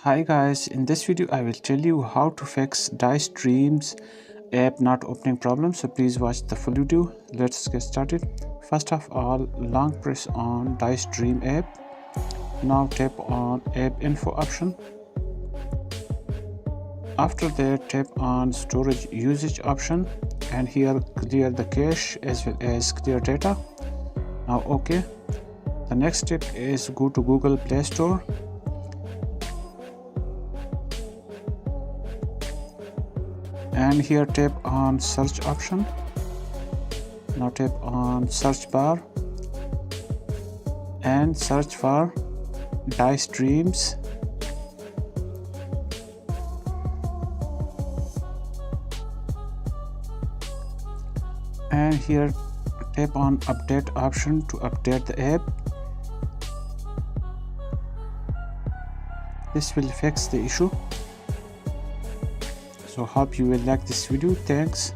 Hi guys, in this video I will tell you how to fix Dice Dreams app not opening problem. So please watch the full video. Let's get started. First of all, long press on Dice Dream app. Now tap on app info option. After that, tap on storage usage option and here clear the cache as well as clear data. Now okay. The next step is go to Google Play Store. And here tap on search option. Now tap on search bar and search for Dice Dreams. And here tap on update option to update the app. This will fix the issue. So hope you will like this video. Thanks.